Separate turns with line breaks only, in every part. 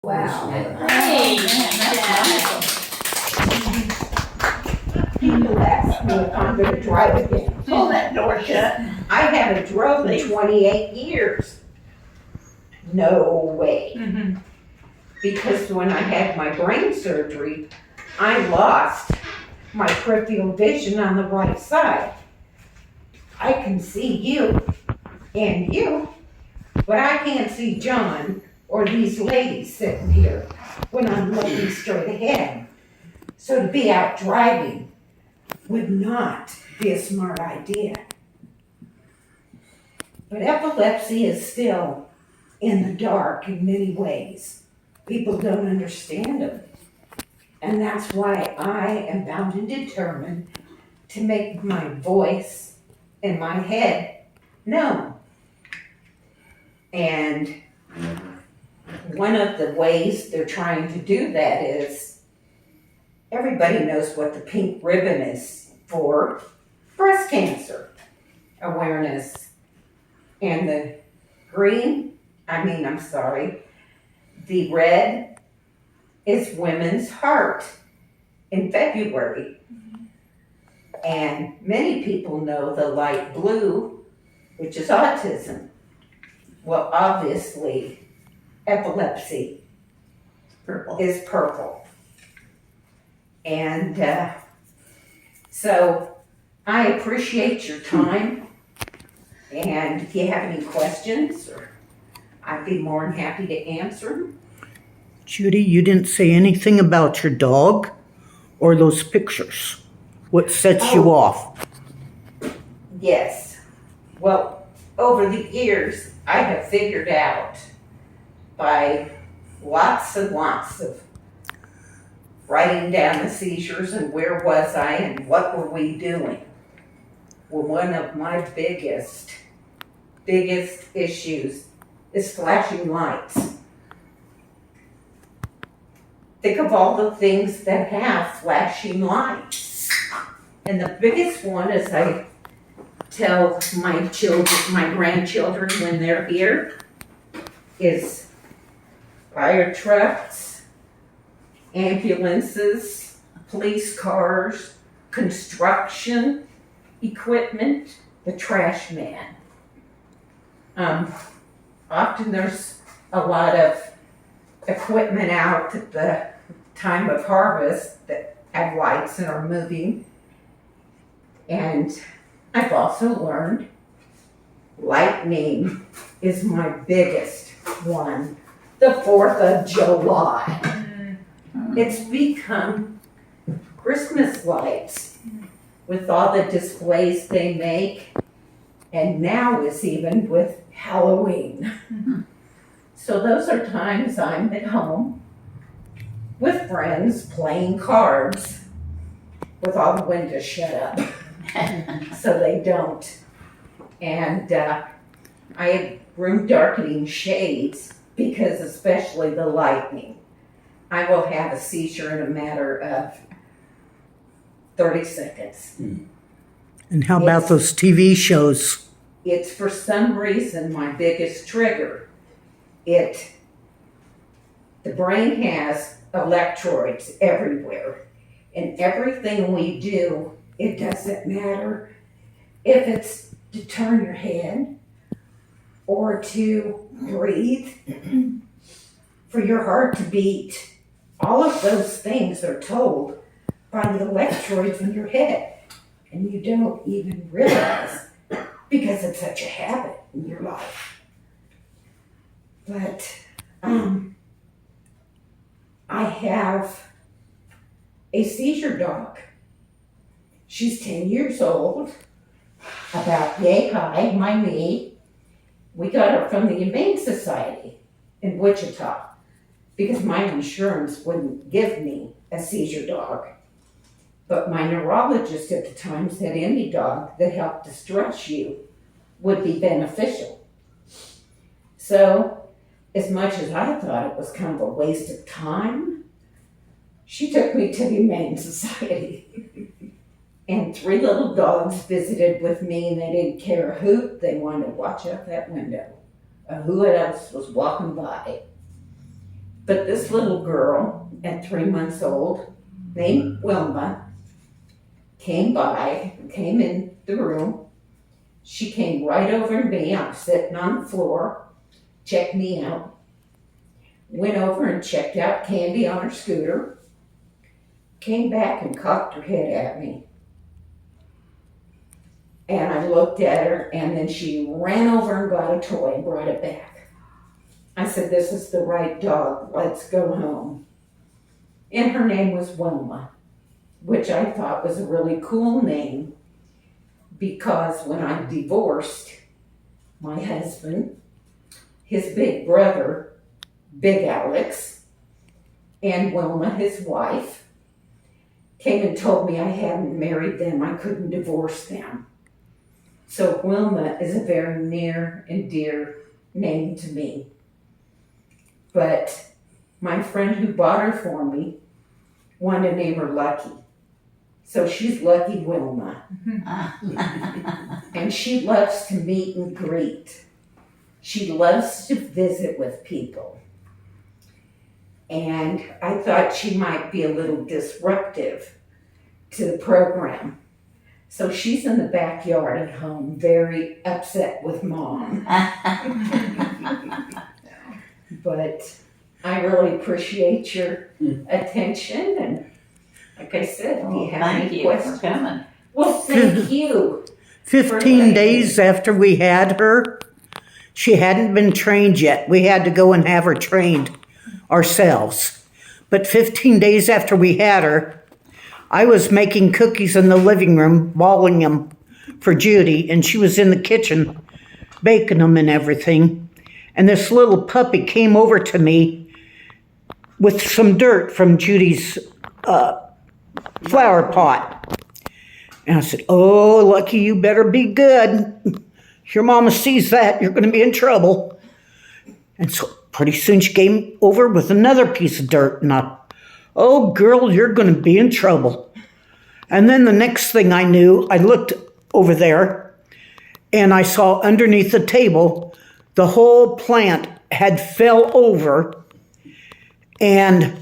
Wow.
Hey, that's
People ask me if I'm gonna drive again.
Pull that door shut.
I haven't drove in 28 years. No way.
Mm-hmm.
Because when I had my brain surgery, I lost my peripheral vision on the right side. I can see you and you, but I can't see John or these ladies sitting here when I'm looking straight ahead. So to be out driving would not be a smart idea. But epilepsy is still in the dark in many ways. People don't understand it. And that's why I am bound and determined to make my voice and my head known. And one of the ways they're trying to do that is everybody knows what the pink ribbon is for: breast cancer awareness. And the the red is Women's Heart in February. And many people know the light blue, which is autism. Well, obviously, epilepsy is purple. And so I appreciate your time. And if you have any questions, I'd be more than happy to answer them.
Judy, you didn't say anything about your dog or those pictures. What sets you off?
Yes. Well, over the years, I have figured out by lots and lots of writing down the seizures and where was I and what were we doing. Well, one of my biggest issues is flashing lights. Think of all the things that have flashing lights. And the biggest one is I tell my grandchildren when they're here, is fire trucks, ambulances, police cars, construction equipment, the trash man. Often there's a lot of equipment out at the time of harvest that have lights and are moving. And I've also learned lightning is my biggest one. The 4th of July. It's become Christmas lights with all the displays they make, and now it's even with Halloween. So those are times I'm at home with friends playing cards with all the windows shut up so they don't. And I have room darkening shades because especially the lightning. I will have a seizure in a matter of 30 seconds.
And how about those TV shows?
It's for some reason my biggest trigger. The brain has electrodes everywhere. And everything we do, it doesn't matter if it's to turn your head or to breathe, for your heart to beat. All of those things are told by the electrodes in your head. And you don't even realize because it's such a habit in your life. But I have a seizure dog. She's 10 years old, about yay high, my knee. We got her from the Humane Society in Wichita because my insurance wouldn't give me a seizure dog. But my neurologist at the time said any dog that helped distress you would be beneficial. So, as much as I thought it was kind of a waste of time, she took me to the Humane Society. And 3 little dogs visited with me, and they didn't care a hoot. They wanted to watch out that window. Who else was walking by. But this little girl at 3 months old, named Wilma, came in the room. She came right over to me. I was sitting on the floor, checked me out, went over and checked out Candy on her scooter, came back and cocked her head at me. And I looked at her, and then she ran over and got a toy and brought it back. I said, "This is the right dog. Let's go home." And her name was Wilma, which I thought was a really cool name because when I divorced my husband, his big brother, Big Alex, and Wilma, his wife, came and told me I hadn't married them. I couldn't divorce them. So Wilma is a very near and dear name to me. But my friend who bought her for me wanted to name her Lucky. So she's Lucky Wilma. And she loves to meet and greet. She loves to visit with people. And I thought she might be a little disruptive to the program. So she's in the backyard at home, very upset with Mom. But I really appreciate your attention, and like I said, do you have any questions?
Thank you for coming.
Well, thank you.
15 days after we had her, she hadn't been trained yet. We had to go and have her trained ourselves. But 15 days after we had her, I was making cookies in the living room, balling them for Judy, and she was in the kitchen baking them and everything. And this little puppy came over to me with some dirt from Judy's flower pot. And I said, "Oh, Lucky, you better be good. If your mama sees that, you're going to be in trouble." And so pretty soon she came over with another piece of dirt. And "Oh, girl, you're going to be in trouble." And then the next thing I knew, I looked over there and I saw underneath the table, the whole plant had fell over and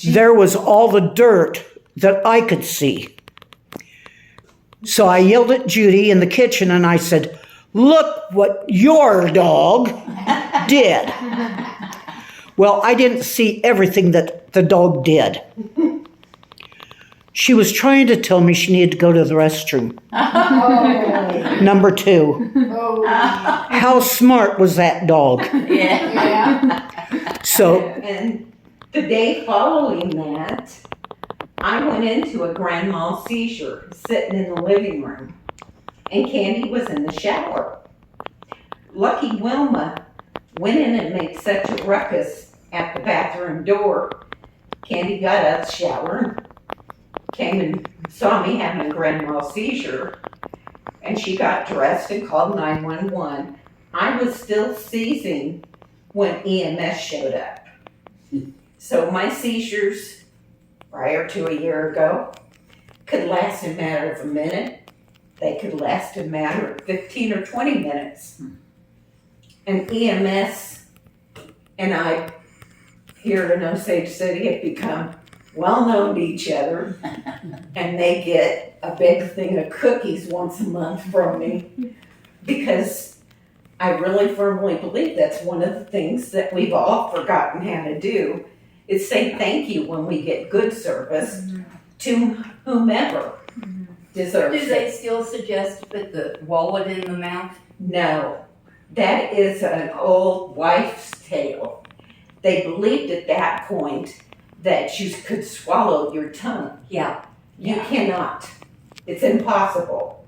there was all the dirt that I could see. So I yelled at Judy in the kitchen and I said, "Look what your dog did." Well, I didn't see everything that the dog did. She was trying to tell me she needed to go to the restroom. Number 2. How smart was that dog? So,
And the day following that, I went into a grand mal seizure sitting in the living room, and Candy was in the shower. Lucky Wilma went in and made such a ruckus at the bathroom door. Candy got out of the shower, came and saw me having a grand mal seizure, and she got dressed and called 911. I was still seizing when EMS showed up. So my seizures prior to a year ago could last a matter of a minute. They could last a matter of 15 or 20 minutes. And EMS and I here in Osage City have become well known to each other, and they get a big thing of cookies once a month from me because I really firmly believe that's one of the things that we've all forgotten how to do is say thank you when we get good service to whomever deserves it.
Do they still suggest to put the wallet in the mouth?
No, that is an old wife's tale. They believed at that point that you could swallow your tongue.
Yeah.
You cannot. It's impossible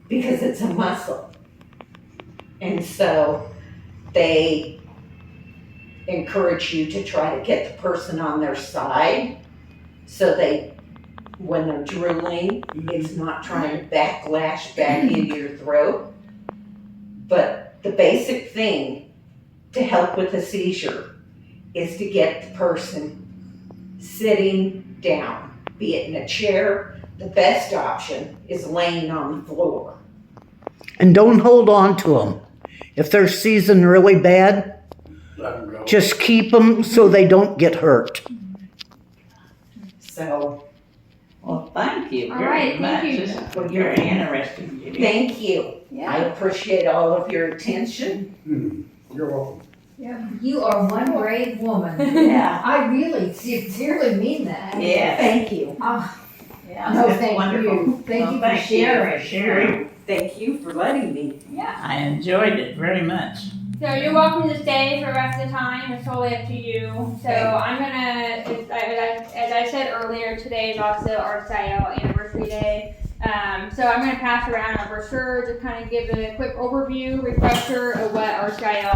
because it's a muscle. And so they encourage you to try to get the person on their side so when they're drooling, it's not trying to backlash back into your throat. But the basic thing to help with a seizure is to get the person sitting down, be it in a chair. The best option is laying on the floor.
and don't hold on to them. If they're seasoned really bad,
let them go.
Just keep them so they don't get hurt.
So,
Well, thank you
All
very
right,
much.
thank you.
This is very interesting, Judy.
thank you. I appreciate all of your attention.
You're welcome.
You are one brave woman.
Yeah.
I really sincerely mean that.
Yeah.
Thank you.
Yeah,
No,
that's
thank
wonderful.
you. Thank
Well,
you for sharing.
sharing.
Thank you for letting me.
I enjoyed it very much.
So you're welcome to stay for the rest of the time. It's totally up to you. So I'm gonna, as I said earlier, today is also our SIL anniversary day. So I'm gonna pass around a brochure to kind of give a quick overview, refresher of what our SIL